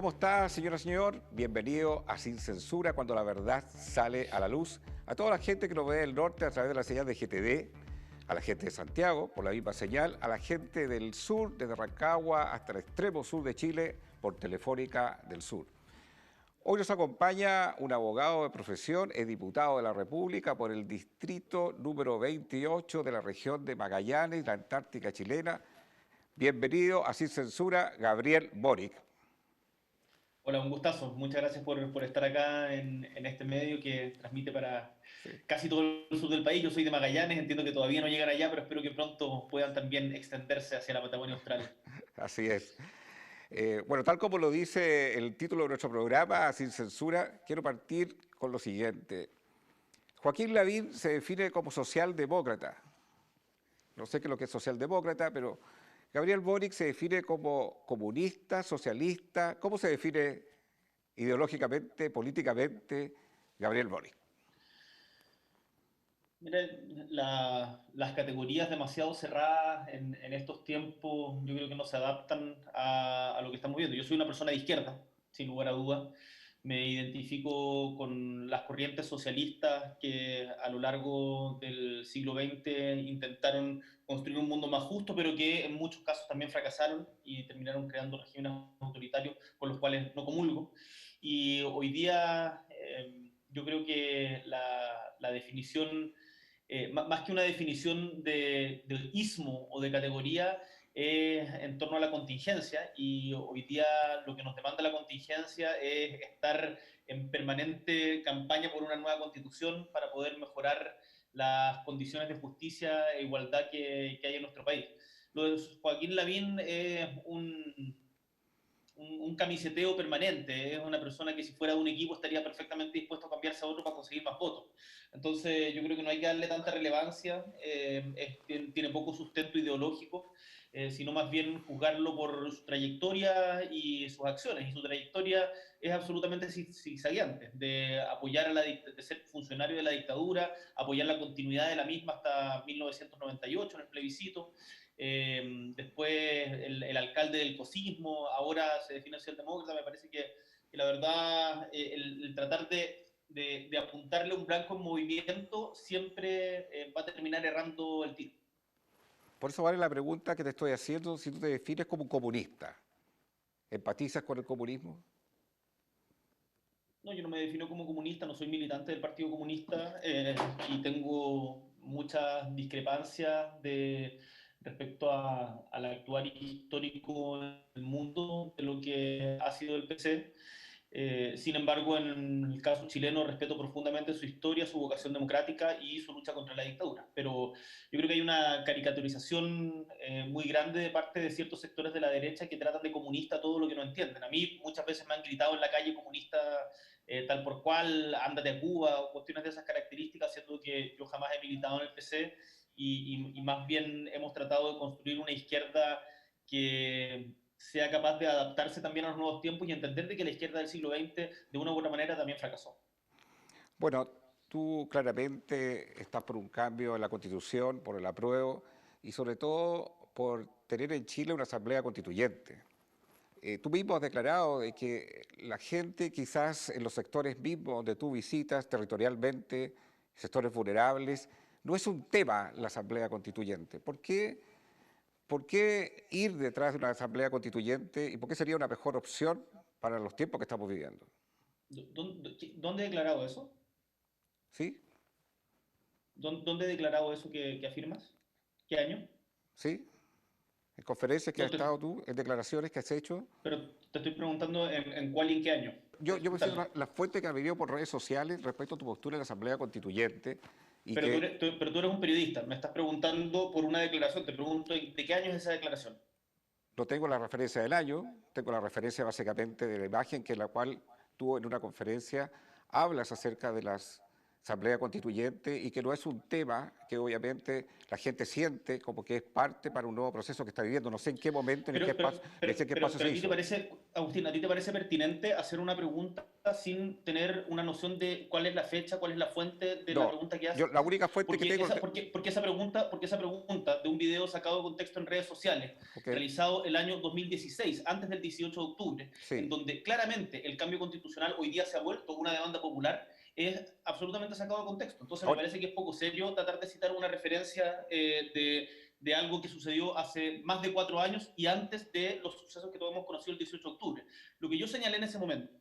¿cómo está, señora, señor? Bienvenido a Sin Censura, cuando la verdad sale a la luz. A toda la gente que nos ve del norte a través de la señal de GTD, a la gente de Santiago por la misma señal, a la gente del sur, desde Rancagua hasta el extremo sur de Chile, por Telefónica del Sur. Hoy nos acompaña un abogado de profesión, es diputado de la República por el distrito número 28 de la región de Magallanes, la Antártica chilena. Bienvenido a Sin Censura, Gabriel Boric. Hola, un gustazo. Muchas gracias por estar acá en este medio que transmite para Sí, casi todo el sur del país. Yo soy de Magallanes, entiendo que todavía no llegan allá, pero espero que pronto puedan también extenderse hacia la Patagonia Austral. así es. Bueno, tal como lo dice el título de nuestro programa, Sin Censura, quiero partir con lo siguiente. Joaquín Lavín se define como socialdemócrata. No sé qué es lo que es socialdemócrata, pero Gabriel Boric se define como comunista, socialista. ¿Cómo se define ideológicamente, políticamente, Gabriel Boric? Mira, las categorías demasiado cerradas en estos tiempos yo creo que no se adaptan a lo que estamos viendo. Yo soy una persona de izquierda, sin lugar a dudas. Me identifico con las corrientes socialistas que a lo largo del siglo XX intentaron construir un mundo más justo, pero que en muchos casos también fracasaron y terminaron creando regímenes autoritarios con los cuales no comulgo. Y hoy día yo creo que la definición más que una definición de ismo o de categoría, en torno a la contingencia. Y hoy día lo que nos demanda la contingencia es estar en permanente campaña por una nueva constitución para poder mejorar las condiciones de justicia e igualdad que hay en nuestro país. Lo de Joaquín Lavín es un camiseteo permanente, es una persona que si fuera de un equipo estaría perfectamente dispuesto a cambiarse a otro para conseguir más votos. Entonces yo creo que no hay que darle tanta relevancia, tiene poco sustento ideológico, sino más bien juzgarlo por su trayectoria y sus acciones. Y su trayectoria es absolutamente zigzagueante, de apoyar de ser funcionario de la dictadura, apoyar la continuidad de la misma hasta 1998 en el plebiscito, después el alcalde del cosismo, ahora se define socialdemócrata. Me parece que la verdad el tratar de apuntarle un blanco en movimiento siempre va a terminar errando el tiro. Por eso vale la pregunta que te estoy haciendo, si tú te defines como un comunista. ¿Empatizas con el comunismo? No, yo no me defino como comunista, no soy militante del Partido Comunista, y tengo muchas discrepancias respecto al actual histórico en el mundo de lo que ha sido el PC. Sin embargo, en el caso chileno respeto profundamente su historia, su vocación democrática y su lucha contra la dictadura. Pero yo creo que hay una caricaturización muy grande de parte de ciertos sectores de la derecha que tratan de comunista todo lo que no entienden. A mí muchas veces me han gritado en la calle comunista tal por cual, ándate a Cuba o cuestiones de esas características, siendo que yo jamás he militado en el PC y más bien hemos tratado de construir una izquierda que sea capaz de adaptarse también a los nuevos tiempos y entender de que la izquierda del siglo XX de una u otra manera también fracasó. Bueno, tú claramente estás por un cambio en la Constitución, por el apruebo y sobre todo por tener en Chile una asamblea constituyente. Tú mismo has declarado de que la gente quizás en los sectores mismos donde tú visitas territorialmente, sectores vulnerables, no es un tema la asamblea constituyente. ¿Por qué ir detrás de una asamblea constituyente y por qué sería una mejor opción para los tiempos que estamos viviendo? ¿Dónde he declarado eso? ¿Sí? ¿Dónde he declarado eso que afirmas? ¿Qué año? ¿Sí? En conferencias que has No te, estado tú, en declaraciones que has hecho. pero te estoy preguntando en cuál y en qué año. Yo me siento Dale. la fuente que ha venido por redes sociales respecto a tu postura en la Asamblea Constituyente y Pero que pero tú eres un periodista, me estás preguntando por una declaración, te pregunto de qué año es esa declaración. no tengo la referencia del año, tengo la referencia básicamente de la imagen que en la cual tú en una conferencia hablas acerca de las asamblea constituyente y que no es un tema que obviamente la gente siente como que es parte para un nuevo proceso que está viviendo. No sé en qué momento, ni en qué espacio, ni en qué espacio Pero se a ti te hizo. parece, Agustín, ¿a ti te parece pertinente hacer una pregunta sin tener una noción de cuál es la fecha, cuál es la fuente de la No, pregunta que yo haces? la única fuente que tengo, Porque esa pregunta de un video sacado de contexto en redes sociales, ok, realizado el año 2016, antes del 18 de octubre, en sí, donde claramente el cambio constitucional hoy día se ha vuelto una demanda popular, es absolutamente sacado de contexto. Entonces me ahora, parece que es poco serio tratar de citar una referencia de algo que sucedió hace más de 4 años y antes de los sucesos que todos hemos conocido el 18 de octubre. Lo que yo señalé en ese momento,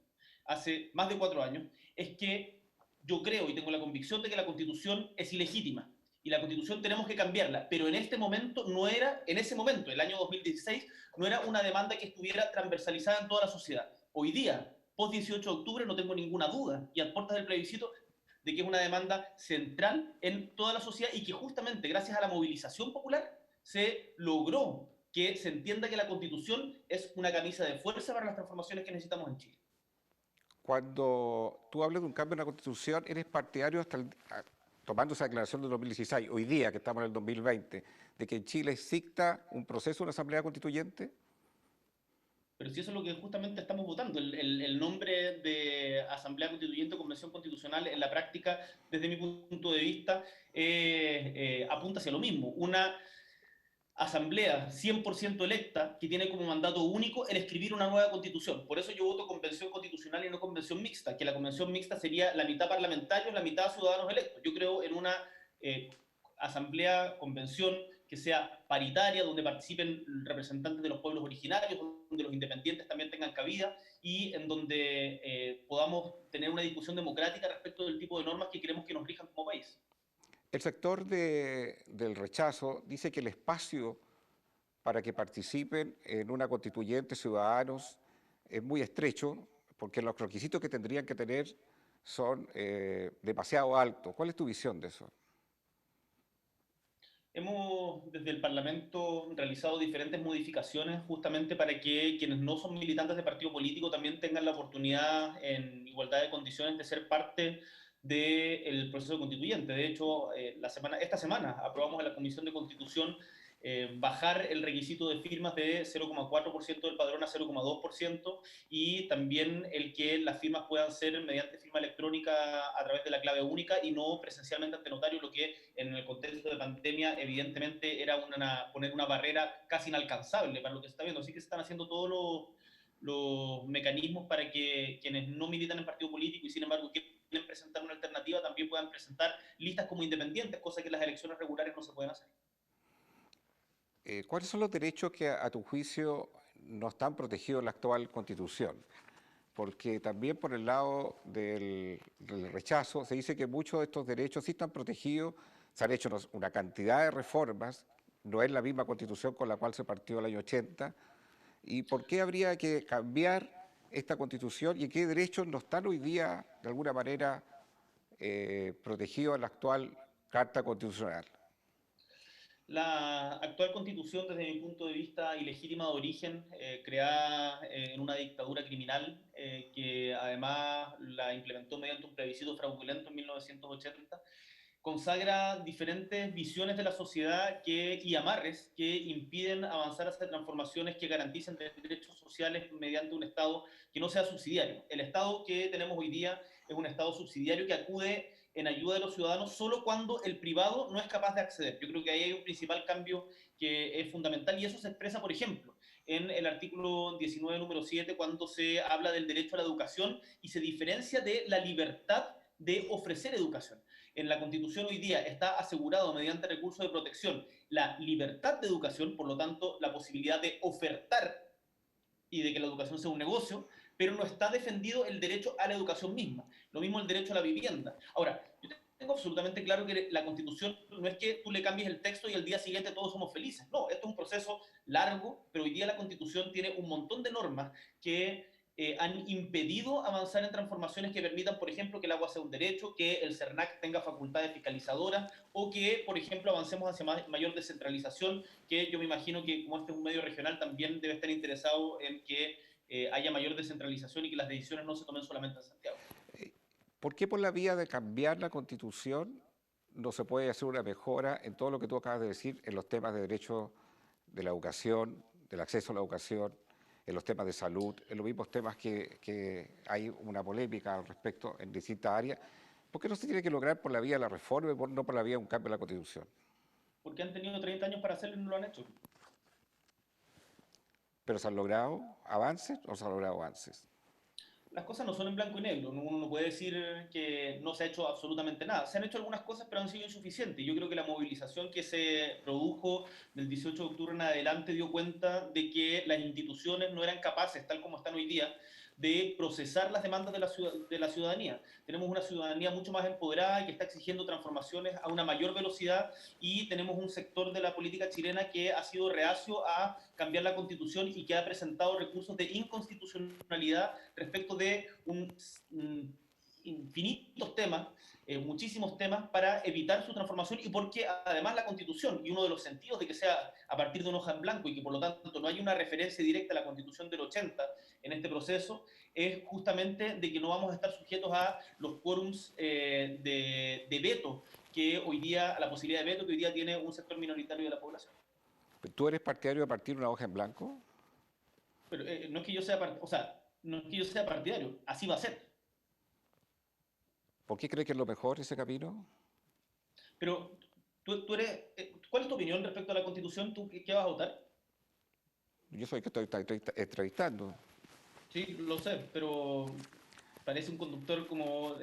hace más de 4 años, es que yo creo y tengo la convicción de que la Constitución es ilegítima y la Constitución tenemos que cambiarla, pero en este momento no era, en ese momento, el año 2016, no era una demanda que estuviera transversalizada en toda la sociedad. Hoy día, post 18 de octubre, no tengo ninguna duda y a puertas del plebiscito de que es una demanda central en toda la sociedad y que justamente gracias a la movilización popular se logró que se entienda que la Constitución es una camisa de fuerza para las transformaciones que necesitamos en Chile. cuando tú hablas de un cambio en la Constitución, eres partidario tomando esa declaración del 2016, hoy día que estamos en el 2020, de que en Chile exista un proceso, una asamblea constituyente. Pero si eso es lo que justamente estamos votando, el nombre de Asamblea Constituyente o Convención Constitucional en la práctica, desde mi punto de vista, apunta hacia lo mismo. Una asamblea 100% electa que tiene como mandato único el escribir una nueva constitución. Por eso yo voto convención constitucional y no convención mixta, que la convención mixta sería la mitad parlamentarios, la mitad ciudadanos electos. Yo creo en una asamblea, convención que sea paritaria, donde participen representantes de los pueblos originarios, donde los independientes también tengan cabida y en donde podamos tener una discusión democrática respecto del tipo de normas que queremos que nos rijan como país. El sector del rechazo dice que el espacio para que participen en una constituyente ciudadanos es muy estrecho, porque los requisitos que tendrían que tener son demasiado altos. ¿Cuál es tu visión de eso? Hemos desde el Parlamento realizado diferentes modificaciones justamente para que quienes no son militantes de partido político también tengan la oportunidad en igualdad de condiciones de ser parte del proceso constituyente. De hecho, esta semana aprobamos en la Comisión de Constitución bajar el requisito de firmas de 0,4% del padrón a 0,2% y también el que las firmas puedan ser mediante firma electrónica a través de la clave única y no presencialmente ante notario, lo que en el contexto de pandemia evidentemente era poner una barrera casi inalcanzable para lo que se está viendo. Así que se están haciendo todos los mecanismos para que quienes no militan en partido político y sin embargo quieren presentar una alternativa también puedan presentar listas como independientes, cosa que en las elecciones regulares no se pueden hacer. ¿Cuáles son los derechos que a tu juicio no están protegidos en la actual Constitución? Porque también por el lado del rechazo se dice que muchos de estos derechos sí están protegidos, se han hecho una cantidad de reformas, no es la misma Constitución con la cual se partió el año 80, ¿y por qué habría que cambiar esta Constitución y qué derechos no están hoy día de alguna manera protegidos en la actual Carta Constitucional? La actual constitución, desde mi punto de vista ilegítima de origen, creada en una dictadura criminal, que además la implementó mediante un plebiscito fraudulento en 1980, consagra diferentes visiones de la sociedad y amarres que impiden avanzar hacia transformaciones que garanticen derechos sociales mediante un Estado que no sea subsidiario. El Estado que tenemos hoy día es un Estado subsidiario que acude en ayuda de los ciudadanos solo cuando el privado no es capaz de acceder. Yo creo que ahí hay un principal cambio que es fundamental y eso se expresa, por ejemplo, en el artículo 19, número 7, cuando se habla del derecho a la educación y se diferencia de la libertad de ofrecer educación. En la Constitución hoy día está asegurado mediante recursos de protección la libertad de educación, por lo tanto, la posibilidad de ofertar y de que la educación sea un negocio, pero no está defendido el derecho a la educación misma. Lo mismo el derecho a la vivienda. Ahora, yo tengo absolutamente claro que la Constitución no es que tú le cambies el texto y al día siguiente todos somos felices. No, esto es un proceso largo, pero hoy día la Constitución tiene un montón de normas que han impedido avanzar en transformaciones que permitan, por ejemplo, que el agua sea un derecho, que el CERNAC tenga facultades fiscalizadoras o que, por ejemplo, avancemos hacia mayor descentralización, que yo me imagino que como este es un medio regional también debe estar interesado en que haya mayor descentralización y que las decisiones no se tomen solamente en Santiago. ¿Por qué por la vía de cambiar la Constitución no se puede hacer una mejora en todo lo que tú acabas de decir, en los temas de derecho de la educación, del acceso a la educación, en los temas de salud, en los mismos temas que hay una polémica al respecto en distintas áreas? ¿Por qué no se tiene que lograr por la vía de la reforma y no por la vía de un cambio en la Constitución? Porque han tenido 30 años para hacerlo y no lo han hecho. ¿Pero se han logrado avances o se han logrado avances? Las cosas no son en blanco y negro. Uno no puede decir que no se ha hecho absolutamente nada. Se han hecho algunas cosas, pero han sido insuficientes. Yo creo que la movilización que se produjo del 18 de octubre en adelante dio cuenta de que las instituciones no eran capaces, tal como están hoy día, de procesar las demandas de la ciudadanía. Tenemos una ciudadanía mucho más empoderada que está exigiendo transformaciones a una mayor velocidad y tenemos un sector de la política chilena que ha sido reacio a cambiar la constitución y que ha presentado recursos de inconstitucionalidad respecto de infinitos temas, muchísimos temas para evitar su transformación y porque además la constitución y uno de los sentidos de que sea a partir de una hoja en blanco y que por lo tanto no hay una referencia directa a la constitución del 80 en este proceso es justamente de que no vamos a estar sujetos a los quórums de veto que hoy día, a la posibilidad de veto que hoy día tiene un sector minoritario de la población. ¿Tú eres partidario de partir una hoja en blanco? Pero no es que yo sea, o sea, no es que yo sea partidario, así va a ser. ¿Por qué crees que es lo mejor ese camino? Pero tú eres, ¿cuál es tu opinión respecto a la Constitución? ¿Tú qué vas a votar? Yo soy el que estoy entrevistando. Sí, lo sé, pero parece un conductor como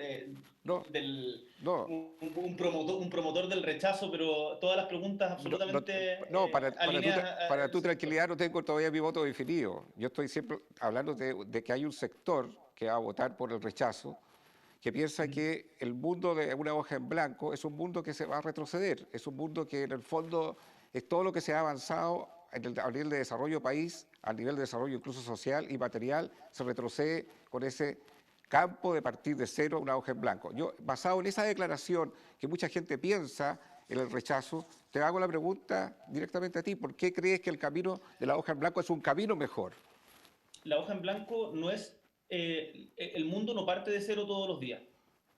No, del no, un promotor del rechazo, pero todas las preguntas no, no, absolutamente no, alineadas para al tu sector. tranquilidad no tengo todavía mi voto definido. Yo estoy siempre hablando de que hay un sector que va a votar por el rechazo, que piensa Ujú. que el mundo de una hoja en blanco es un mundo que se va a retroceder, es un mundo que en el fondo es todo lo que se ha avanzado a nivel de desarrollo país, a nivel de desarrollo incluso social y material, se retrocede con ese campo de partir de cero, una hoja en blanco. Yo, basado en esa declaración que mucha gente piensa en el rechazo, te hago la pregunta directamente a ti, ¿por qué crees que el camino de la hoja en blanco es un camino mejor? La hoja en blanco no es, el mundo no parte de cero todos los días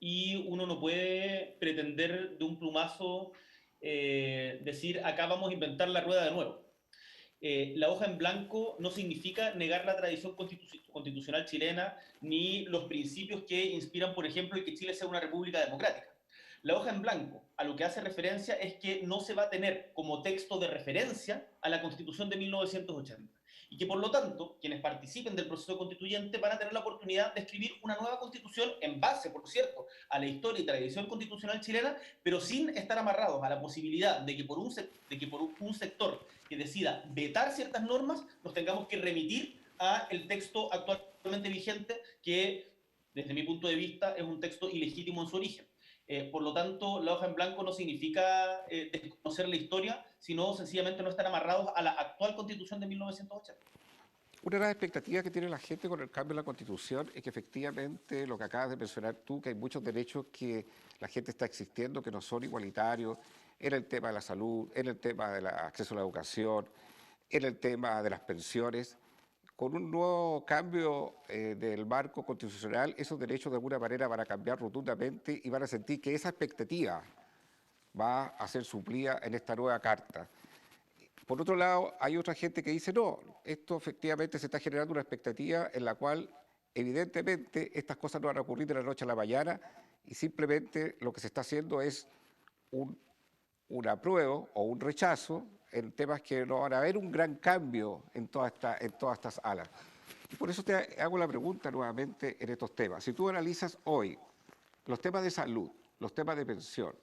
y uno no puede pretender de un plumazo decir acá vamos a inventar la rueda de nuevo. La hoja en blanco no significa negar la tradición constitucional chilena ni los principios que inspiran, por ejemplo, el que Chile sea una república democrática. La hoja en blanco a lo que hace referencia es que no se va a tener como texto de referencia a la Constitución de 1980 y que por lo tanto quienes participen del proceso constituyente van a tener la oportunidad de escribir una nueva constitución en base, por cierto, a la historia y tradición constitucional chilena, pero sin estar amarrados a la posibilidad de que por un sector que decida vetar ciertas normas, nos tengamos que remitir a el texto actualmente vigente, que desde mi punto de vista es un texto ilegítimo en su origen. Por lo tanto, la hoja en blanco no significa desconocer la historia, sino sencillamente no estar amarrados a la actual constitución de 1980. Una de las expectativas que tiene la gente con el cambio de la Constitución es que efectivamente lo que acabas de mencionar tú, que hay muchos derechos que la gente está existiendo, que no son igualitarios, en el tema de la salud, en el tema del acceso a la educación, en el tema de las pensiones. Con un nuevo cambio del marco constitucional, esos derechos de alguna manera van a cambiar rotundamente y van a sentir que esa expectativa va a ser suplida en esta nueva carta. Por otro lado, hay otra gente que dice, no, esto efectivamente se está generando una expectativa en la cual evidentemente estas cosas no van a ocurrir de la noche a la mañana y simplemente lo que se está haciendo es un, un apruebo o un rechazo en temas que no van a haber un gran cambio en en todas estas alas. Y por eso te hago la pregunta nuevamente en estos temas. Si tú analizas hoy los temas de salud, los temas de pensión,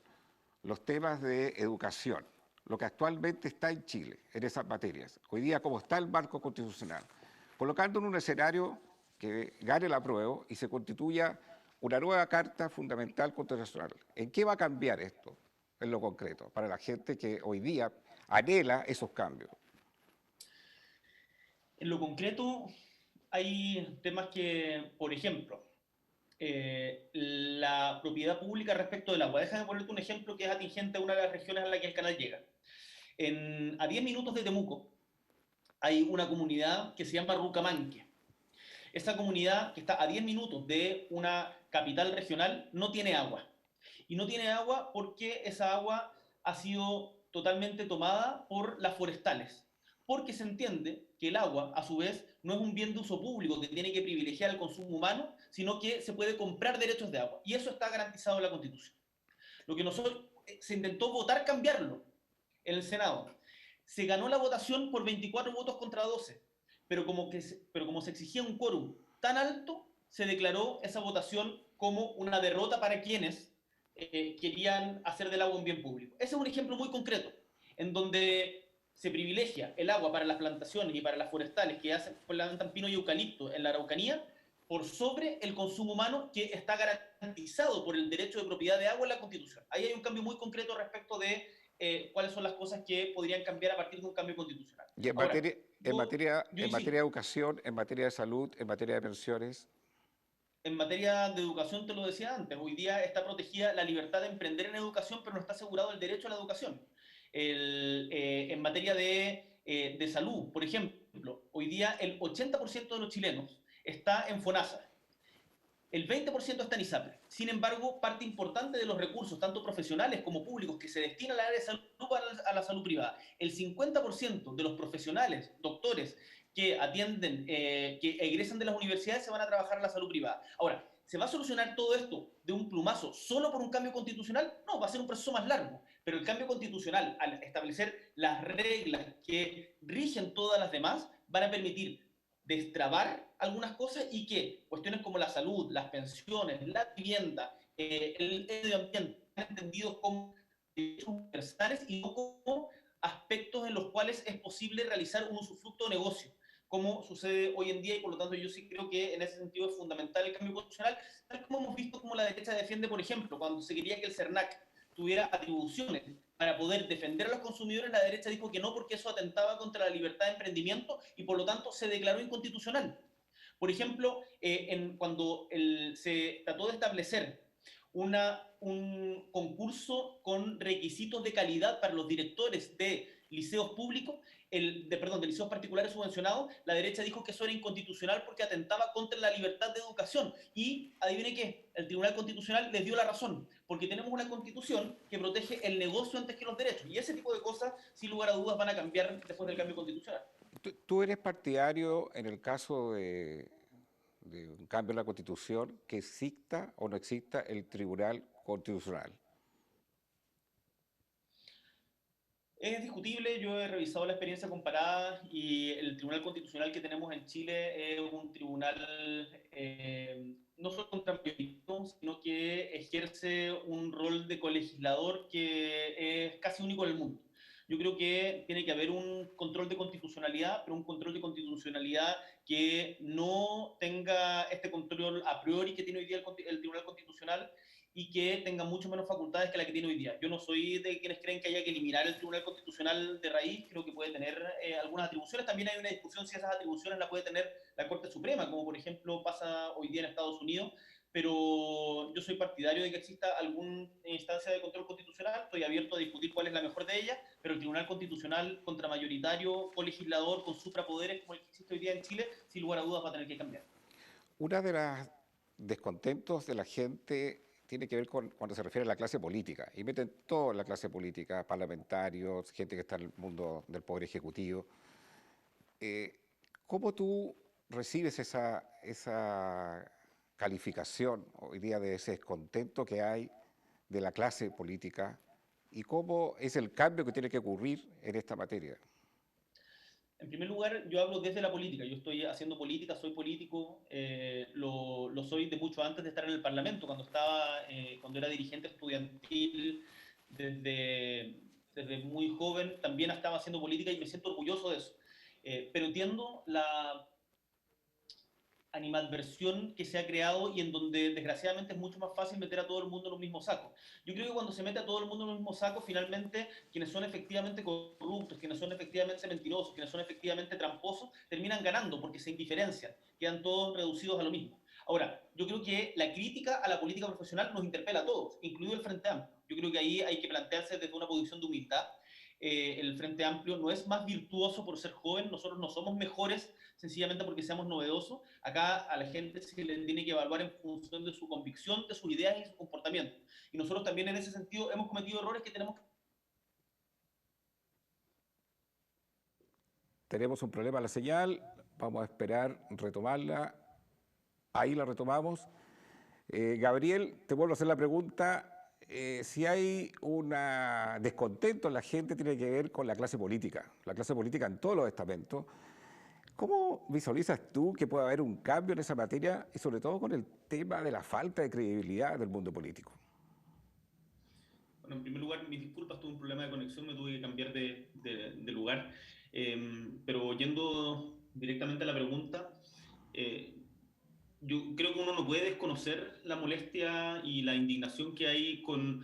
los temas de educación, lo que actualmente está en Chile en esas materias, hoy día como está el marco constitucional, colocando en un escenario que gane el apruebo y se constituya una nueva Carta Fundamental Constitucional. ¿En qué va a cambiar esto en lo concreto para la gente que hoy día anhela esos cambios? En lo concreto, hay temas que, por ejemplo, la propiedad pública respecto del agua. Déjame ponerte un ejemplo que es atingente a una de las regiones a la que el canal llega. A 10 minutos de Temuco hay una comunidad que se llama Rucamanque. Esa comunidad que está a 10 minutos de una capital regional no tiene agua. Y no tiene agua porque esa agua ha sido totalmente tomada por las forestales. Porque se entiende que el agua, a su vez, no es un bien de uso público que tiene que privilegiar el consumo humano, sino que se puede comprar derechos de agua. Y eso está garantizado en la Constitución. Lo que nosotros se intentó votar cambiarlo en el Senado. Se ganó la votación por 24 votos contra 12, pero como se exigía un quórum tan alto, se declaró esa votación como una derrota para quienes querían hacer del agua un bien público. Ese es un ejemplo muy concreto, en donde se privilegia el agua para las plantaciones y para las forestales que plantan pino y eucalipto en la Araucanía por sobre el consumo humano que está garantizado por el derecho de propiedad de agua en la Constitución. Ahí hay un cambio muy concreto respecto de cuáles son las cosas que podrían cambiar a partir de un cambio constitucional. Y Ahora, yo en materia de insisto, educación, en materia de salud, en materia de pensiones, en materia de educación, te lo decía antes, hoy día está protegida la libertad de emprender en educación, pero no está asegurado el derecho a la educación. En materia de salud, por ejemplo, hoy día el 80% de los chilenos está en FONASA, el 20% está en ISAPRE. Sin embargo, parte importante de los recursos, tanto profesionales como públicos, que se destinan al área de salud a la salud privada, el 50% de los profesionales, doctores, que atienden, que egresan de las universidades, se van a trabajar en la salud privada. Ahora, ¿se va a solucionar todo esto de un plumazo solo por un cambio constitucional? No, va a ser un proceso más largo. Pero el cambio constitucional, al establecer las reglas que rigen todas las demás, van a permitir destrabar algunas cosas y que cuestiones como la salud, las pensiones, la vivienda, el medio ambiente, sean entendidos como derechos universales y no como aspectos en los cuales es posible realizar un usufructo de negocio, como sucede hoy en día, y por lo tanto yo sí creo que en ese sentido es fundamental el cambio constitucional, tal como hemos visto como la derecha defiende, por ejemplo, cuando se quería que el CERNAC tuviera atribuciones para poder defender a los consumidores, la derecha dijo que no porque eso atentaba contra la libertad de emprendimiento y por lo tanto se declaró inconstitucional. Por ejemplo, cuando se trató de establecer un concurso con requisitos de calidad para los directores de liceos públicos, de liceos particulares subvencionados, la derecha dijo que eso era inconstitucional porque atentaba contra la libertad de educación. Y adivine qué, el Tribunal Constitucional les dio la razón, porque tenemos una constitución que protege el negocio antes que los derechos. Y ese tipo de cosas, sin lugar a dudas, van a cambiar después del cambio constitucional. ¿tú eres partidario en el caso de un cambio en la Constitución que exista o no exista el Tribunal Constitucional? Es discutible, yo he revisado la experiencia comparada y el Tribunal Constitucional que tenemos en Chile es un tribunal no solo contramayoritario, sino que ejerce un rol de colegislador que es casi único en el mundo. Yo creo que tiene que haber un control de constitucionalidad, pero un control de constitucionalidad que no tenga este control a priori que tiene hoy día el Tribunal Constitucional y que tenga mucho menos facultades que la que tiene hoy día. Yo no soy de quienes creen que haya que eliminar el Tribunal Constitucional de raíz, creo que puede tener algunas atribuciones. También hay una discusión si esas atribuciones las puede tener la Corte Suprema, como por ejemplo pasa hoy día en Estados Unidos, pero yo soy partidario de que exista alguna instancia de control constitucional, estoy abierto a discutir cuál es la mejor de ellas, pero el Tribunal Constitucional contramayoritario, colegislador, con suprapoderes como el que existe hoy día en Chile, sin lugar a dudas va a tener que cambiar. Una de las descontentos de la gente tiene que ver con cuando se refiere a la clase política, y meten toda la clase política, parlamentarios, gente que está en el mundo del poder ejecutivo. Eh, ¿Cómo tú recibes esa calificación hoy día de ese descontento que hay de la clase política y cómo es el cambio que tiene que ocurrir en esta materia? En primer lugar, yo hablo desde la política. Yo estoy haciendo política, soy político, lo soy de mucho antes de estar en el Parlamento, cuando era dirigente estudiantil, desde, desde muy joven, también estaba haciendo política y me siento orgulloso de eso. Pero entiendo la animadversión que se ha creado y en donde desgraciadamente es mucho más fácil meter a todo el mundo en un mismo saco. Yo creo que cuando se mete a todo el mundo en un mismo saco, finalmente quienes son efectivamente corruptos, quienes son efectivamente mentirosos, quienes son efectivamente tramposos, terminan ganando porque se indiferencian, quedan todos reducidos a lo mismo. Ahora, yo creo que la crítica a la política profesional nos interpela a todos, incluido el Frente Amplio. Yo creo que ahí hay que plantearse desde una posición de humildad el Frente Amplio no es más virtuoso por ser joven, nosotros no somos mejores sencillamente porque seamos novedosos. Acá a la gente se le tiene que evaluar en función de su convicción, de sus ideas y su comportamiento. Y nosotros también en ese sentido hemos cometido errores que tenemos que... Tenemos un problema en la señal, vamos a esperar retomarla. Ahí la retomamos. Gabriel, te vuelvo a hacer la pregunta. Si hay un descontento en la gente, tiene que ver con la clase política en todos los estamentos. ¿Cómo visualizas tú que puede haber un cambio en esa materia y sobre todo con el tema de la falta de credibilidad del mundo político? Bueno, en primer lugar, mis disculpas, tuve un problema de conexión, me tuve que cambiar de lugar. Pero yendo directamente a la pregunta, eh, yo creo que uno no puede desconocer la molestia y la indignación que hay con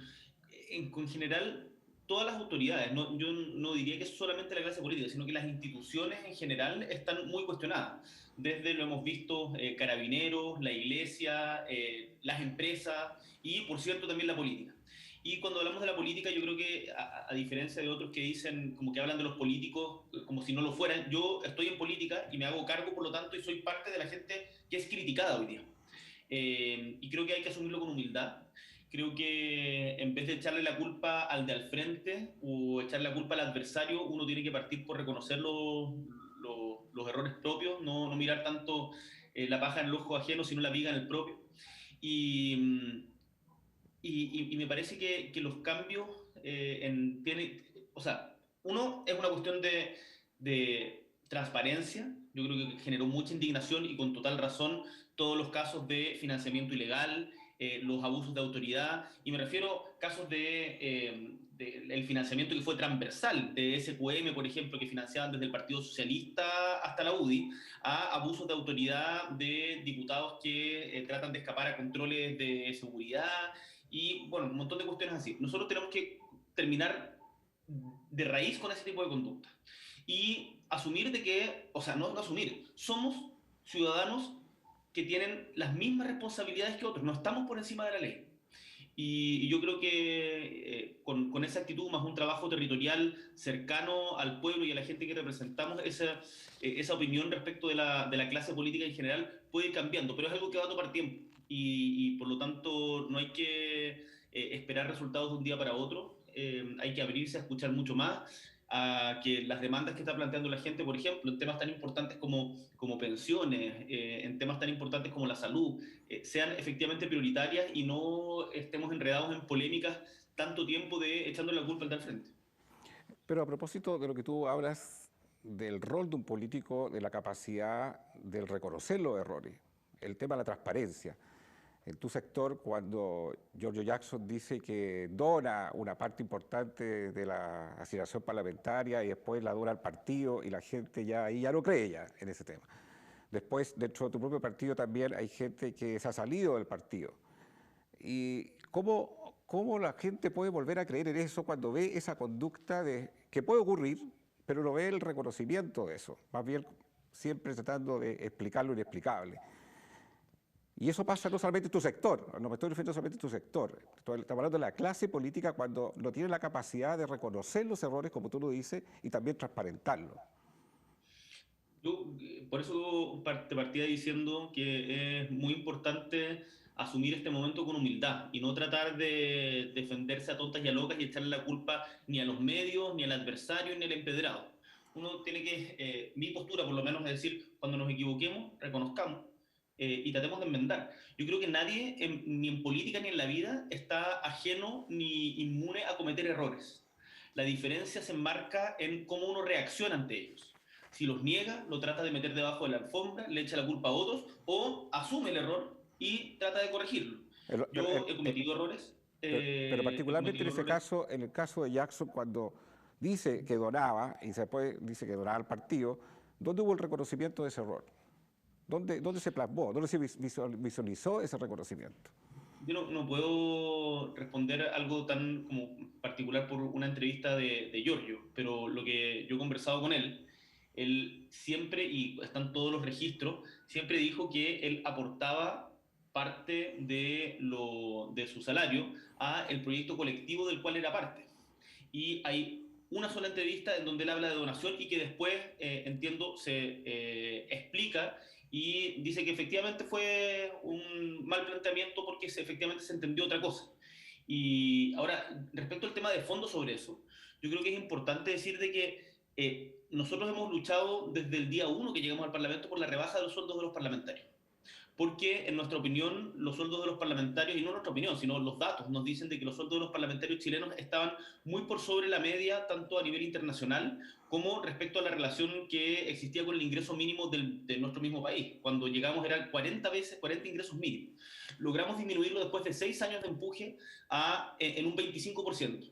general todas las autoridades. No, yo no diría que es solamente la clase política, sino que las instituciones en general están muy cuestionadas. Desde lo hemos visto, carabineros, la iglesia, las empresas y, por cierto, también la política. Y cuando hablamos de la política, yo creo que, a diferencia de otros que dicen, como que hablan de los políticos como si no lo fueran, yo estoy en política y me hago cargo, por lo tanto, y soy parte de la gente que es criticada hoy día. Y creo que hay que asumirlo con humildad. Creo que en vez de echarle la culpa al de al frente o echarle la culpa al adversario, uno tiene que partir por reconocer los errores propios, no mirar tanto la paja en el ojo ajeno, sino la viga en el propio. Y, y me parece que los cambios o sea, uno es una cuestión de transparencia. Yo creo que generó mucha indignación y con total razón todos los casos de financiamiento ilegal, los abusos de autoridad, y me refiero a casos el financiamiento que fue transversal de SQM, por ejemplo, que financiaban desde el Partido Socialista hasta la UDI, a abusos de autoridad de diputados que tratan de escapar a controles de seguridad y, bueno, un montón de cuestiones así. Nosotros tenemos que terminar de raíz con ese tipo de conducta y asumir de que, o sea, no asumir, somos ciudadanos que tienen las mismas responsabilidades que otros, no estamos por encima de la ley. Y yo creo que con esa actitud, más un trabajo territorial cercano al pueblo y a la gente que representamos, esa opinión respecto de la clase política en general puede ir cambiando, pero es algo que va a tomar tiempo y por lo tanto no hay que esperar resultados de un día para otro, hay que abrirse a escuchar mucho más, a que las demandas que está planteando la gente, por ejemplo, en temas tan importantes como pensiones, en temas tan importantes como la salud, sean efectivamente prioritarias y no estemos enredados en polémicas tanto tiempo de echando la culpa al del frente. Pero a propósito de lo que tú hablas del rol de un político, de la capacidad de reconocer los errores, el tema de la transparencia. En tu sector, cuando Giorgio Jackson dice que dona una parte importante de la asignación parlamentaria y después la dona al partido y la gente ya ahí ya no cree ya en ese tema. Después, dentro de tu propio partido también hay gente que se ha salido del partido. ¿Y cómo la gente puede volver a creer en eso cuando ve esa conducta que puede ocurrir, pero no ve el reconocimiento de eso? Más bien siempre tratando de explicar lo inexplicable. Y eso pasa no solamente en tu sector, no me estoy refiriendo solamente a tu sector, estamos hablando de la clase política cuando no tiene la capacidad de reconocer los errores, como tú lo dices, y también transparentarlos. Yo, por eso te partía diciendo que es muy importante asumir este momento con humildad y no tratar de defenderse a tontas y a locas y echarle la culpa ni a los medios, ni al adversario, ni al empedrado. Uno tiene que, mi postura por lo menos es decir, cuando nos equivoquemos, reconozcamos y tratemos de enmendar. Yo creo que nadie, ni en política ni en la vida, está ajeno ni inmune a cometer errores. La diferencia se enmarca en cómo uno reacciona ante ellos. Si los niega, lo trata de meter debajo de la alfombra, le echa la culpa a otros o asume el error y trata de corregirlo. El- el- Yo el- he cometido errores, pero he particularmente en cometido ese errores. caso, en el caso de Jackson, cuando dice que donaba y después dice que donaba al partido, ¿dónde hubo el reconocimiento de ese error? ¿Dónde se plasmó? ¿Dónde se visualizó ese reconocimiento? Yo no puedo responder algo tan como particular por una entrevista de Giorgio, pero lo que yo he conversado con él siempre, y están todos los registros, siempre dijo que él aportaba parte de su salario a el proyecto colectivo del cual era parte. Y hay una sola entrevista en donde él habla de donación y que después, entiendo, se explica y dice que efectivamente fue un mal planteamiento porque efectivamente se entendió otra cosa. Y ahora, respecto al tema de fondo sobre eso, yo creo que es importante decir de que nosotros hemos luchado desde el día uno que llegamos al Parlamento por la rebaja de los sueldos de los parlamentarios porque en nuestra opinión los sueldos de los parlamentarios, y no nuestra opinión, sino los datos, nos dicen de que los sueldos de los parlamentarios chilenos estaban muy por sobre la media, tanto a nivel internacional como respecto a la relación que existía con el ingreso mínimo de nuestro mismo país. Cuando llegamos eran 40 veces, 40 ingresos mínimos. Logramos disminuirlo después de 6 años de empuje en un 25%.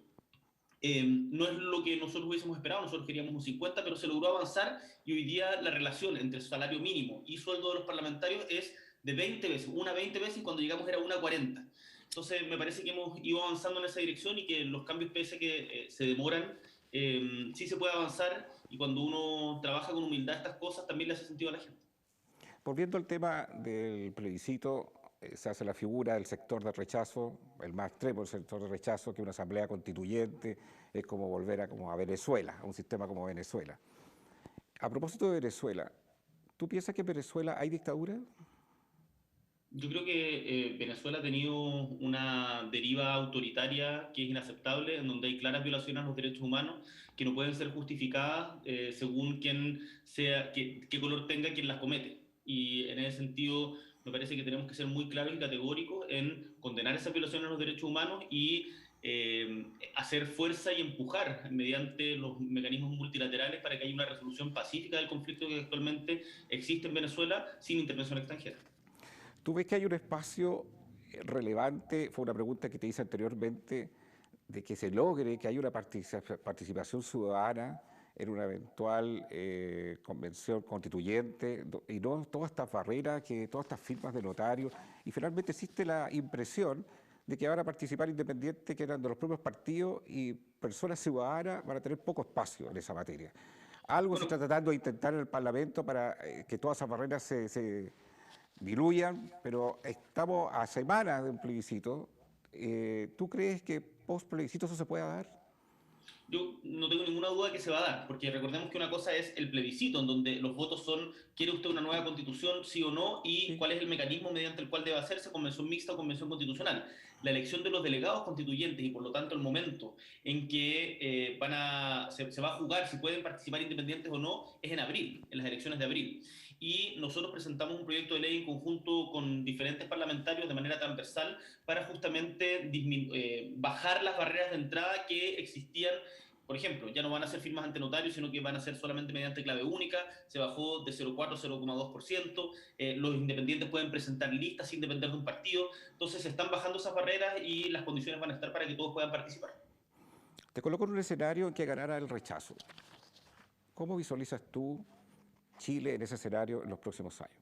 No es lo que nosotros hubiésemos esperado, nosotros queríamos un 50, pero se logró avanzar y hoy día la relación entre salario mínimo y sueldo de los parlamentarios es de 20 veces, una 20 veces y cuando llegamos era una 40. Entonces me parece que hemos ido avanzando en esa dirección y que los cambios, pese a que se demoran, sí se puede avanzar y cuando uno trabaja con humildad estas cosas también le hace sentido a la gente. Volviendo al tema del plebiscito, se hace la figura del sector de rechazo, el más extremo del sector de rechazo, que una asamblea constituyente es como volver a Venezuela, a un sistema como Venezuela. A propósito de Venezuela, ¿tú piensas que en Venezuela hay dictadura? Yo creo que Venezuela ha tenido una deriva autoritaria que es inaceptable, en donde hay claras violaciones a los derechos humanos que no pueden ser justificadas según quién sea, qué color tenga quien las comete. Y en ese sentido, me parece que tenemos que ser muy claros y categóricos en condenar esas violaciones a los derechos humanos y hacer fuerza y empujar mediante los mecanismos multilaterales para que haya una resolución pacífica del conflicto que actualmente existe en Venezuela sin intervención extranjera. ¿Tú ves que hay un espacio relevante? Fue una pregunta que te hice anteriormente, de que se logre que haya una participación ciudadana en una eventual convención constituyente y no todas estas barreras, todas estas firmas de notarios. Y finalmente existe la impresión de que van a participar independientes que eran de los propios partidos y personas ciudadanas van a tener poco espacio en esa materia. Algo se está Bueno, tratando de intentar en el Parlamento para que todas esas barreras se diluyan, pero estamos a semanas de un plebiscito. ¿Tú crees que post plebiscito eso se pueda dar? yo no tengo ninguna duda que se va a dar, porque recordemos que una cosa es el plebiscito, en donde los votos son, ¿quiere usted una nueva constitución, sí o no? Y Sí. cuál es el mecanismo mediante el cual debe hacerse, convención mixta o convención constitucional. La elección de los delegados constituyentes y por lo tanto el momento en que se va a jugar si pueden participar independientes o no es en abril, en las elecciones de abril. Y nosotros presentamos un proyecto de ley en conjunto con diferentes parlamentarios de manera transversal para justamente bajar las barreras de entrada que existían. Por ejemplo, ya no van a ser firmas ante notarios, sino que van a ser solamente mediante clave única, se bajó de 0,4 a 0,2%, los independientes pueden presentar listas sin depender de un partido, entonces se están bajando esas barreras y las condiciones van a estar para que todos puedan participar. Te coloco en un escenario en que ganara el rechazo. ¿Cómo visualizas tú Chile en ese escenario en los próximos años?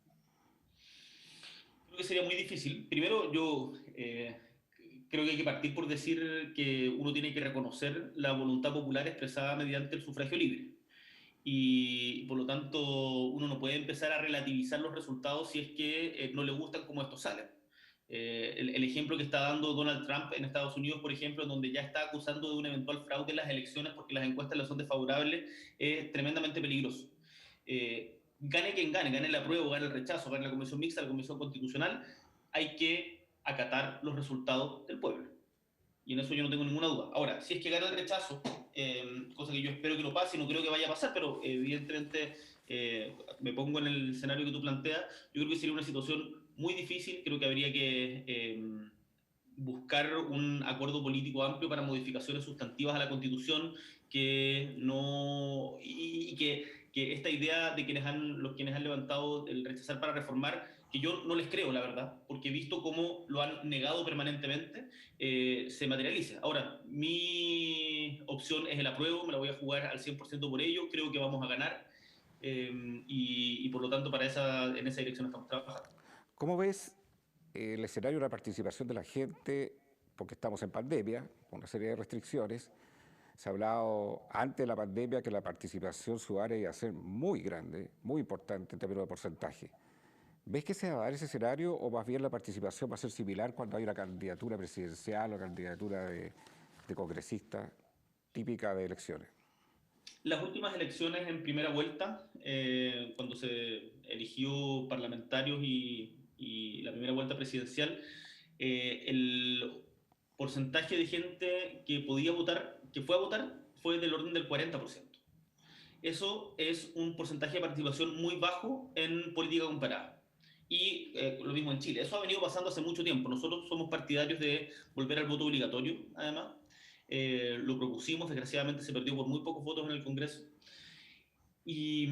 Creo que sería muy difícil. Primero, yo creo que hay que partir por decir que uno tiene que reconocer la voluntad popular expresada mediante el sufragio libre. Y por lo tanto uno no puede empezar a relativizar los resultados si es que no le gustan como estos salen. El ejemplo que está dando Donald Trump en Estados Unidos, por ejemplo, en donde ya está acusando de un eventual fraude en las elecciones porque las encuestas le son desfavorables, es tremendamente peligroso. Gane quien gane, gane el apruebo, gane el rechazo, gane la comisión mixta, la comisión constitucional, hay que acatar los resultados del pueblo. Y en eso yo no tengo ninguna duda. Ahora, si es que gana el rechazo, cosa que yo espero que no pase y no creo que vaya a pasar, pero evidentemente me pongo en el escenario que tú planteas, yo creo que sería una situación muy difícil, creo que habría que buscar un acuerdo político amplio para modificaciones sustantivas a la Constitución que no y que esta idea de quienes han levantado el rechazar para reformar, que yo no les creo, la verdad, porque he visto cómo lo han negado permanentemente, se materializa. Ahora, mi opción es el apruebo, me la voy a jugar al 100% por ello, creo que vamos a ganar y por lo tanto en esa dirección estamos trabajando. ¿Cómo ves el escenario de la participación de la gente? Porque estamos en pandemia, con una serie de restricciones. Se ha hablado antes de la pandemia que la participación ciudadana iba a ser muy grande, muy importante en términos de porcentaje. ¿Ves que se va a dar ese escenario o más bien la participación va a ser similar cuando hay una candidatura presidencial o candidatura de congresista típica de elecciones? Las últimas elecciones en primera vuelta, cuando se eligió parlamentarios y la primera vuelta presidencial, el porcentaje de gente que podía votar, que fue a votar, fue del orden del 40%. Eso es un porcentaje de participación muy bajo en política comparada. Y lo mismo en Chile. Eso ha venido pasando hace mucho tiempo. Nosotros somos partidarios de volver al voto obligatorio, además. Lo propusimos, desgraciadamente se perdió por muy pocos votos en el Congreso. Y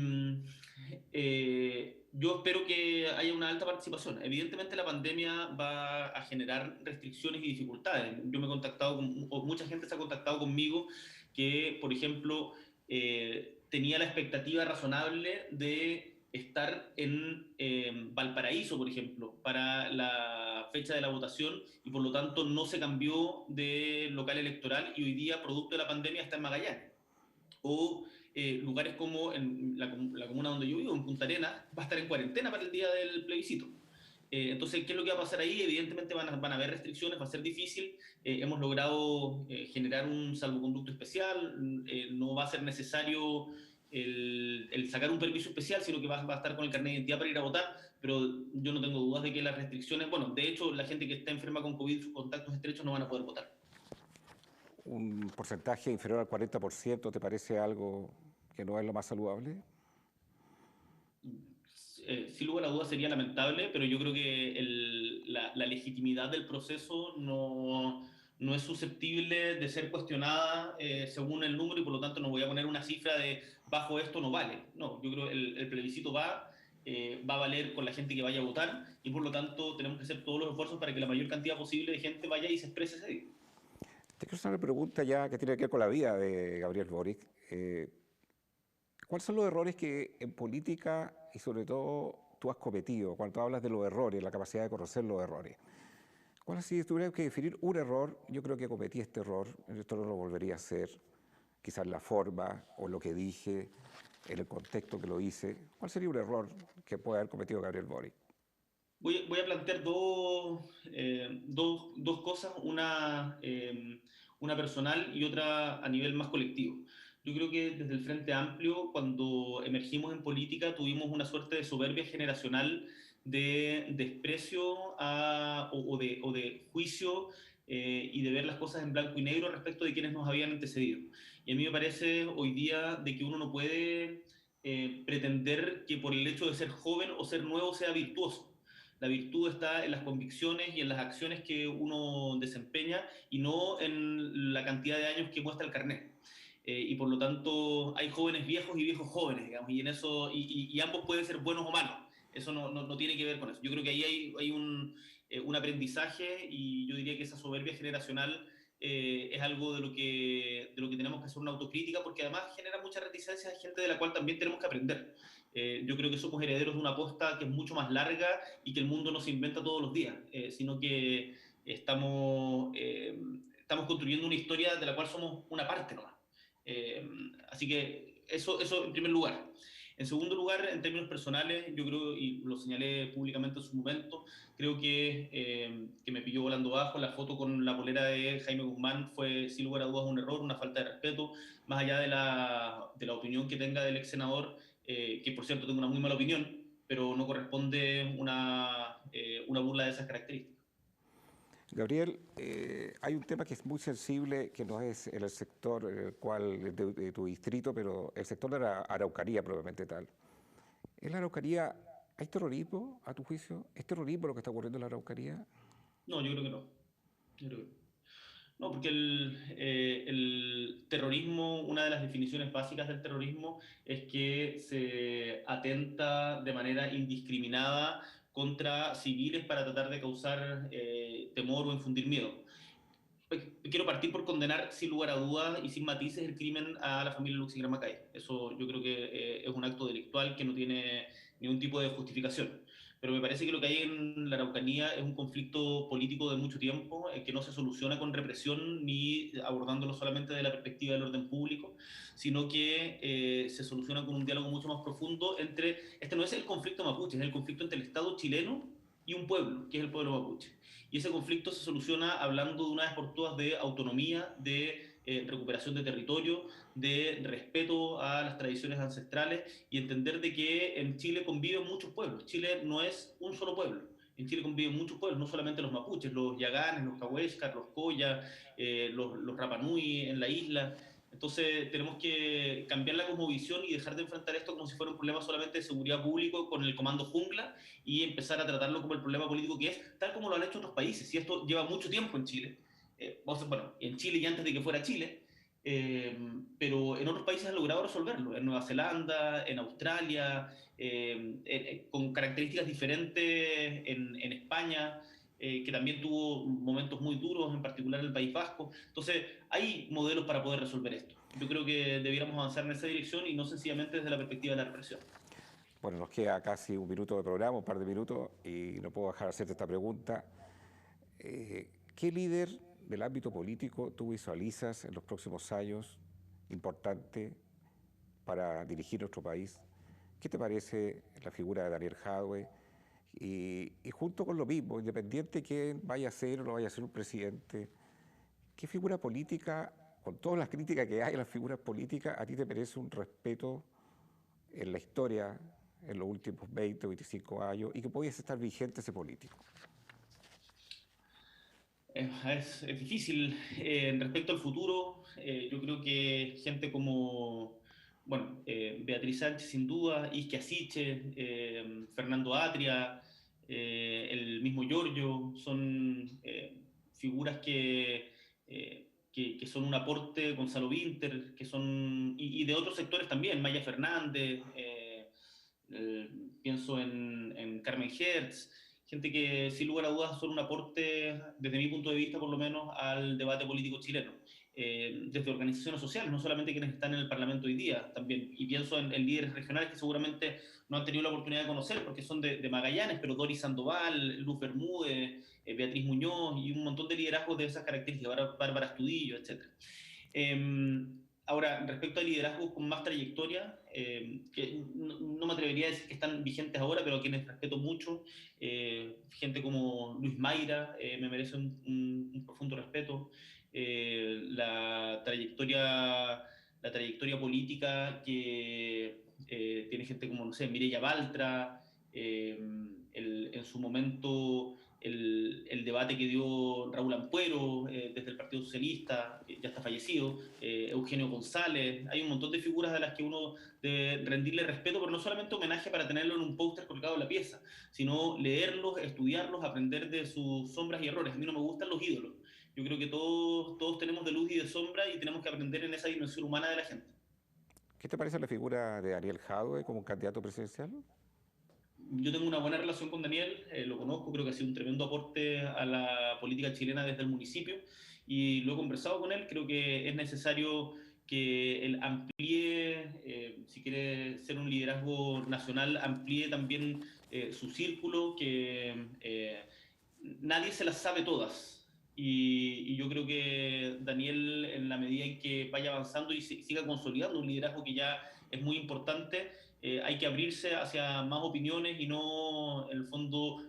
yo espero que haya una alta participación. Evidentemente la pandemia va a generar restricciones y dificultades. Yo me he contactado con, o mucha gente se ha contactado conmigo que, por ejemplo, tenía la expectativa razonable de estar en Valparaíso, por ejemplo, para la fecha de la votación y por lo tanto no se cambió de local electoral y hoy día, producto de la pandemia, está en Magallanes. O lugares como en la comuna donde yo vivo, en Punta Arenas, va a estar en cuarentena para el día del plebiscito. Entonces, ¿qué es lo que va a pasar ahí? Evidentemente van a haber restricciones, va a ser difícil. Hemos logrado generar un salvoconducto especial, no va a ser necesario el sacar un permiso especial, sino que va a estar con el carnet de identidad para ir a votar, pero yo no tengo dudas de que las restricciones, bueno, de hecho, la gente que está enferma con COVID, sus contactos estrechos no van a poder votar. ¿Un porcentaje inferior al 40% te parece algo que no es lo más saludable? Sin lugar a dudas sería lamentable, pero yo creo que la legitimidad del proceso no es susceptible de ser cuestionada según el número y por lo tanto no voy a poner una cifra de bajo esto no vale. No, yo creo que el plebiscito va a valer con la gente que vaya a votar y por lo tanto tenemos que hacer todos los esfuerzos para que la mayor cantidad posible de gente vaya y se exprese ese día. Te quiero hacer una pregunta ya que tiene que ver con la vida de Gabriel Boric. ¿Cuáles son los errores que en política y sobre todo tú has cometido cuando hablas de los errores, la capacidad de conocer los errores? ¿Cuál si tuviera que definir un error? Yo creo que cometí este error, esto no lo volvería a hacer, quizás la forma o lo que dije, en el contexto que lo hice. ¿Cuál sería un error que puede haber cometido Gabriel Boric? Voy a plantear dos cosas, una personal y otra a nivel más colectivo. Yo creo que desde el Frente Amplio, cuando emergimos en política, tuvimos una suerte de soberbia generacional de desprecio o de juicio y de ver las cosas en blanco y negro respecto de quienes nos habían antecedido. Y a mí me parece hoy día de que uno no puede pretender que por el hecho de ser joven o ser nuevo sea virtuoso. La virtud está en las convicciones y en las acciones que uno desempeña y no en la cantidad de años que muestra el carnet. Y por lo tanto hay jóvenes viejos y viejos jóvenes, digamos, y en eso, y ambos pueden ser buenos o malos. Eso no tiene que ver con eso. Yo creo que ahí hay un aprendizaje y yo diría que esa soberbia generacional es algo de lo que tenemos que hacer una autocrítica porque además genera mucha reticencia de gente de la cual también tenemos que aprender. Yo creo que somos herederos de una aposta que es mucho más larga y que el mundo no se inventa todos los días, sino que estamos construyendo una historia de la cual somos una parte nomás. Eh, Así que eso en primer lugar. En segundo lugar, en términos personales, yo creo, y lo señalé públicamente en su momento, creo que me pilló volando bajo. La foto con la polera de Jaime Guzmán fue, sin lugar a dudas, un error, una falta de respeto, más allá de la opinión que tenga del ex senador, que por cierto tengo una muy mala opinión, pero no corresponde una burla de esas características. Gabriel, hay un tema que es muy sensible, que no es en el sector en el cual, de tu distrito, pero el sector de la Araucanía probablemente tal. ¿En la Araucanía hay terrorismo, a tu juicio? ¿Es terrorismo lo que está ocurriendo en la Araucanía? No, yo creo que no. Yo creo que no. No, porque el terrorismo, una de las definiciones básicas del terrorismo es que se atenta de manera indiscriminada contra civiles para tratar de causar temor o infundir miedo. Quiero partir por condenar sin lugar a dudas y sin matices el crimen a la familia Luxigran Macay. Eso yo creo que es un acto delictual que no tiene ningún tipo de justificación. Pero me parece que lo que hay en la Araucanía es un conflicto político de mucho tiempo, que no se soluciona con represión ni abordándolo solamente de la perspectiva del orden público, sino que se soluciona con un diálogo mucho más profundo entre, este no es el conflicto mapuche, es el conflicto entre el Estado chileno y un pueblo, que es el pueblo mapuche. Y ese conflicto se soluciona hablando de una vez por todas de autonomía, de recuperación de territorio, de respeto a las tradiciones ancestrales y entender de que en Chile conviven muchos pueblos. Chile no es un solo pueblo. En Chile conviven muchos pueblos, no solamente los mapuches, los yaganes, los cahuéscar, los coya, los rapanui en la isla. Entonces tenemos que cambiar la cosmovisión y dejar de enfrentar esto como si fuera un problema solamente de seguridad público con el comando jungla y empezar a tratarlo como el problema político que es, tal como lo han hecho otros países. Y esto lleva mucho tiempo en Chile. Bueno, en Chile y antes de que fuera Chile, pero en otros países han logrado resolverlo, en Nueva Zelanda, en Australia, con características diferentes en España, que también tuvo momentos muy duros, en particular el País Vasco. Entonces, hay modelos para poder resolver esto. Yo creo que debiéramos avanzar en esa dirección y no sencillamente desde la perspectiva de la represión. Bueno, nos queda casi un minuto de programa, un par de minutos, y no puedo dejar de hacerte esta pregunta. ¿Qué líder del ámbito político tú visualizas en los próximos años importante para dirigir nuestro país? ¿Qué te parece la figura de Daniel Jadwe? Y junto con lo mismo, independiente de quién vaya a ser o no vaya a ser un presidente, ¿qué figura política, con todas las críticas que hay a las figuras políticas, a ti te merece un respeto en la historia en los últimos 20 o 25 años y que pudiese estar vigente ese político? Es difícil. Respecto al futuro, yo creo que gente como, bueno, Beatriz Sánchez sin duda, Isquia Siche, Fernando Atria, el mismo Giorgio, son figuras que son un aporte, Gonzalo Vinter, que son, y de otros sectores también, Maya Fernández, eh, pienso en Carmen Hertz, gente que sin lugar a dudas son un aporte, desde mi punto de vista por lo menos, al debate político chileno. Desde organizaciones sociales, no solamente quienes están en el Parlamento hoy día, también, y pienso en líderes regionales que seguramente no han tenido la oportunidad de conocer porque son de Magallanes, pero Doris Sandoval, Luz Bermúdez, Beatriz Muñoz y un montón de liderazgos de esas características, Bárbara Estudillo, etc. Ahora, respecto a liderazgos con más trayectoria, que no me atrevería a decir que están vigentes ahora, pero a quienes respeto mucho, gente como Luis Mayra, me merece un profundo respeto. La trayectoria política que tiene gente como, no sé, Mireya Baltra, en su momento el debate que dio Raúl Ampuero desde el Partido Socialista, que ya está fallecido, Eugenio González, hay un montón de figuras a las que uno debe rendirle respeto, pero no solamente homenaje para tenerlo en un póster colgado en la pieza, sino leerlos, estudiarlos, aprender de sus sombras y errores. A mí no me gustan los ídolos. Yo creo que todos tenemos de luz y de sombra y tenemos que aprender en esa dimensión humana de la gente. ¿Qué te parece la figura de Daniel Jadwe como candidato presidencial? Yo tengo una buena relación con Daniel, lo conozco, creo que ha sido un tremendo aporte a la política chilena desde el municipio y lo he conversado con él, creo que es necesario que él amplíe, si quiere ser un liderazgo nacional, amplíe también su círculo, que nadie se las sabe todas. Y yo creo que Daniel, en la medida en que vaya avanzando y siga consolidando un liderazgo que ya es muy importante, hay que abrirse hacia más opiniones y no, en el fondo,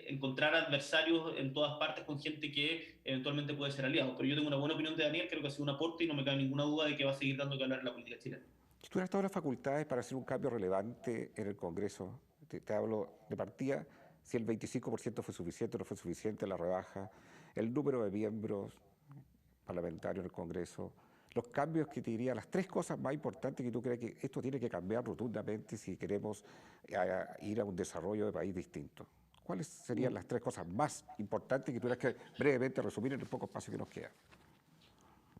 encontrar adversarios en todas partes con gente que eventualmente puede ser aliado. Pero yo tengo una buena opinión de Daniel, creo que ha sido un aporte y no me cabe ninguna duda de que va a seguir dando que hablar en la política chilena. Si tuvieras todas las facultades para hacer un cambio relevante en el Congreso, te hablo de partida, si el 25% fue suficiente o no fue suficiente la rebaja, el número de miembros parlamentarios en el Congreso, los cambios que te diría, las tres cosas más importantes que tú crees que esto tiene que cambiar rotundamente si queremos ir a un desarrollo de país distinto. ¿Cuáles serían las tres cosas más importantes que tuvieras que brevemente resumir en el poco espacio que nos queda?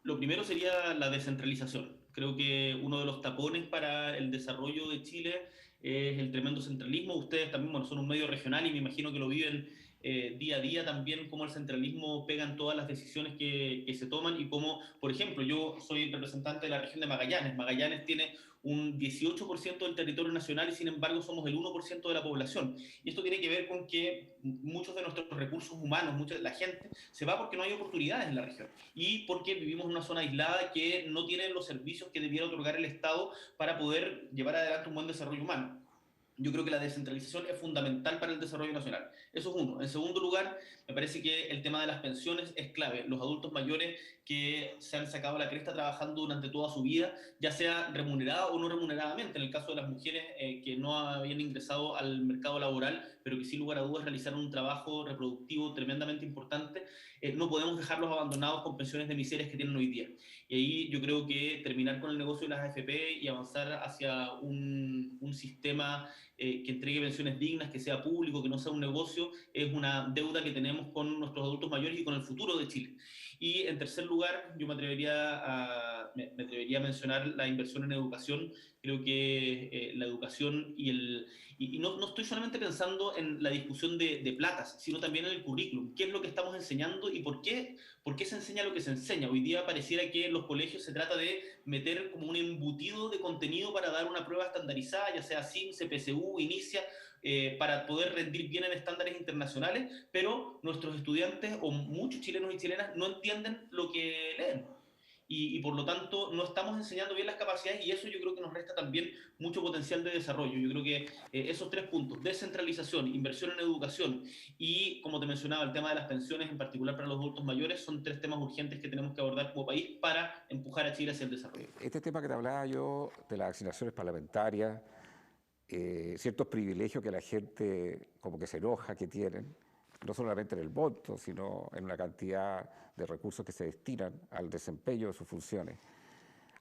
Lo primero sería la descentralización. Creo que uno de los tapones para el desarrollo de Chile es el tremendo centralismo. Ustedes también, bueno, son un medio regional y me imagino que lo viven día a día también, cómo el centralismo pega en todas las decisiones que se toman y cómo, por ejemplo, yo soy representante de la región de Magallanes. Magallanes tiene un 18% del territorio nacional y sin embargo somos el 1% de la población. Y esto tiene que ver con que muchos de nuestros recursos humanos, mucha de la gente, se va porque no hay oportunidades en la región y porque vivimos en una zona aislada que no tiene los servicios que debiera otorgar el Estado para poder llevar adelante un buen desarrollo humano. Yo creo que la descentralización es fundamental para el desarrollo nacional. Eso es uno. En segundo lugar, me parece que el tema de las pensiones es clave. Los adultos mayores que se han sacado la cresta trabajando durante toda su vida, ya sea remunerada o no remuneradamente. En el caso de las mujeres que no habían ingresado al mercado laboral, pero que sin lugar a dudas realizaron un trabajo reproductivo tremendamente importante, no podemos dejarlos abandonados con pensiones de miserias que tienen hoy día. Y ahí yo creo que terminar con el negocio de las AFP y avanzar hacia un sistema que entregue pensiones dignas, que sea público, que no sea un negocio, es una deuda que tenemos con nuestros adultos mayores y con el futuro de Chile. Y en tercer lugar, yo me atrevería a mencionar la inversión en educación. Creo que la educación y no estoy solamente pensando en la discusión de platas, sino también en el currículum. ¿Qué es lo que estamos enseñando y por qué se enseña lo que se enseña? Hoy día pareciera que en los colegios se trata de meter como un embutido de contenido para dar una prueba estandarizada, ya sea CIMSE, PSU, Inicia, para poder rendir bien en estándares internacionales, pero nuestros estudiantes o muchos chilenos y chilenas no entienden lo que leen. Por lo tanto no estamos enseñando bien las capacidades y eso yo creo que nos resta también mucho potencial de desarrollo. Yo creo que esos tres puntos, descentralización, inversión en educación y, como te mencionaba, el tema de las pensiones, en particular para los adultos mayores, son tres temas urgentes que tenemos que abordar como país para empujar a Chile hacia el desarrollo. Este tema que te hablaba yo de las asignaciones parlamentarias, ciertos privilegios que la gente como que se enoja que tienen, no solamente en el voto, sino en una cantidad de recursos que se destinan al desempeño de sus funciones.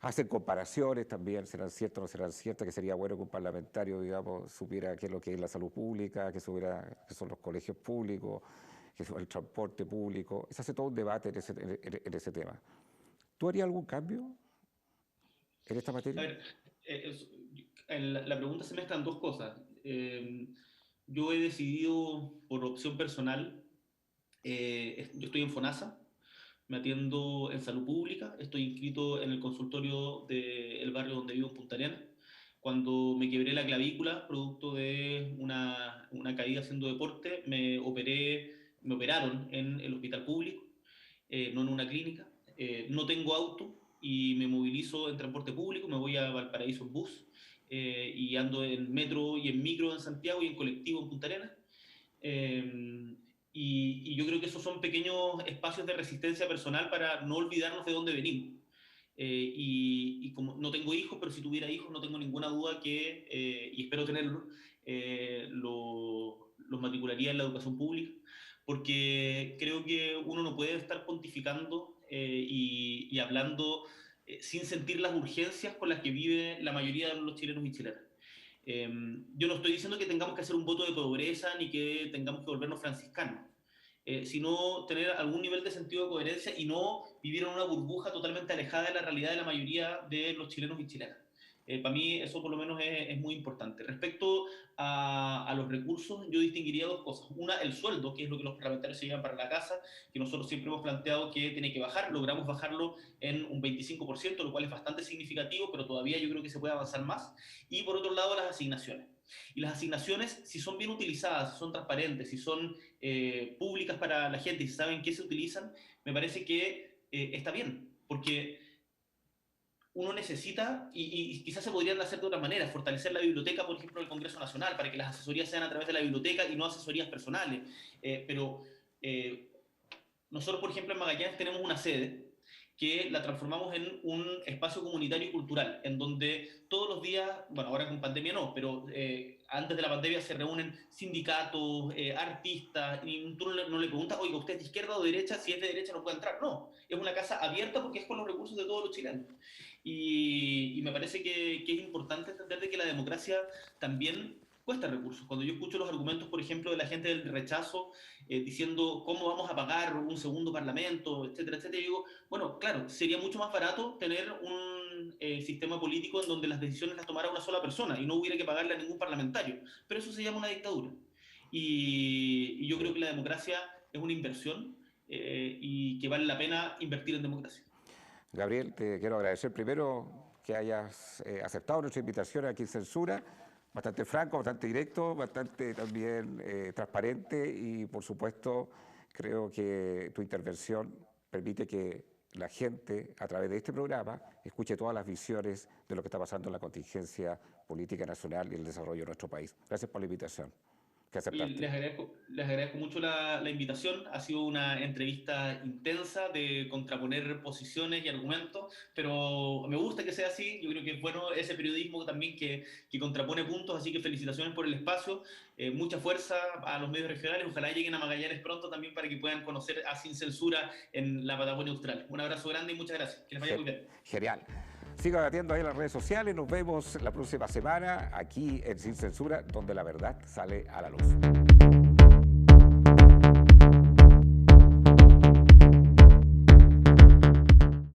Hacen comparaciones también, serán ciertas o no serán ciertas, que sería bueno que un parlamentario, digamos, supiera qué es lo que es la salud pública, qué son los colegios públicos, qué es el transporte público. Se hace todo un debate en ese tema. ¿Tú harías algún cambio en esta A materia? ver, en la pregunta se mezclan dos cosas. Yo he decidido por opción personal, yo estoy en FONASA, me atiendo en salud pública, estoy inscrito en el consultorio del barrio donde vivo en Punta Arenas. Cuando me quebré la clavícula, producto de una caída haciendo deporte, me operaron en el hospital público, no en una clínica. No tengo auto y me movilizo en transporte público, me voy a Valparaíso en bus y ando en metro y en micro en Santiago y en colectivo en Punta Arenas. Eh, yo creo que esos son pequeños espacios de resistencia personal para no olvidarnos de dónde venimos. Como no tengo hijos, pero si tuviera hijos no tengo ninguna duda que, y espero tenerlo, los matricularía en la educación pública, porque creo que uno no puede estar pontificando y hablando sin sentir las urgencias con las que vive la mayoría de los chilenos y chilenas. Yo no estoy diciendo que tengamos que hacer un voto de pobreza ni que tengamos que volvernos franciscanos, sino tener algún nivel de sentido de coherencia y no vivir en una burbuja totalmente alejada de la realidad de la mayoría de los chilenos y chilenas. Para mí eso por lo menos es muy importante. Respecto a los recursos, yo distinguiría dos cosas. Una, el sueldo, que es lo que los parlamentarios se llevan para la casa, que nosotros siempre hemos planteado que tiene que bajar. Logramos bajarlo en un 25%, lo cual es bastante significativo, pero todavía yo creo que se puede avanzar más. Y por otro lado, las asignaciones. Y las asignaciones, si son bien utilizadas, si son transparentes, si son públicas para la gente y si saben qué se utilizan, me parece que está bien, porque uno necesita, y quizás se podrían hacer de otra manera, fortalecer la biblioteca, por ejemplo, del Congreso Nacional, para que las asesorías sean a través de la biblioteca y no asesorías personales. Pero nosotros, por ejemplo, en Magallanes tenemos una sede que la transformamos en un espacio comunitario y cultural, en donde todos los días, bueno, ahora con pandemia no, pero antes de la pandemia se reúnen sindicatos, artistas, y tú no le preguntas, oiga, ¿usted es de izquierda o de derecha? Si es de derecha no puede entrar. No, es una casa abierta porque es con los recursos de todos los chilenos. Me parece que es importante entender de que la democracia también cuesta recursos. Cuando yo escucho los argumentos, por ejemplo, de la gente del rechazo, diciendo cómo vamos a pagar un segundo parlamento, etcétera, etcétera, yo digo, bueno, claro, sería mucho más barato tener un sistema político en donde las decisiones las tomara una sola persona y no hubiera que pagarle a ningún parlamentario. Pero eso se llama una dictadura. Yo creo que la democracia es una inversión y que vale la pena invertir en democracia. Gabriel, te quiero agradecer primero que hayas aceptado nuestra invitación aquí en Censura, bastante franco, bastante directo, bastante también transparente y por supuesto creo que tu intervención permite que la gente a través de este programa escuche todas las visiones de lo que está pasando en la contingencia política nacional y el desarrollo de nuestro país. Gracias por la invitación. que Oye, aceptaste. les agradezco mucho la invitación. Ha sido una entrevista intensa de contraponer posiciones y argumentos, pero me gusta que sea así. Yo creo que es bueno ese periodismo también que contrapone puntos, así que felicitaciones por el espacio. Mucha fuerza a los medios regionales. Ojalá lleguen a Magallanes pronto también para que puedan conocer a Sin Censura en la Patagonia Austral. Un abrazo grande y muchas gracias. Que les vaya muy bien. Genial. Siga debatiendo ahí en las redes sociales. Nos vemos la próxima semana aquí en Sin Censura, donde la verdad sale a la luz.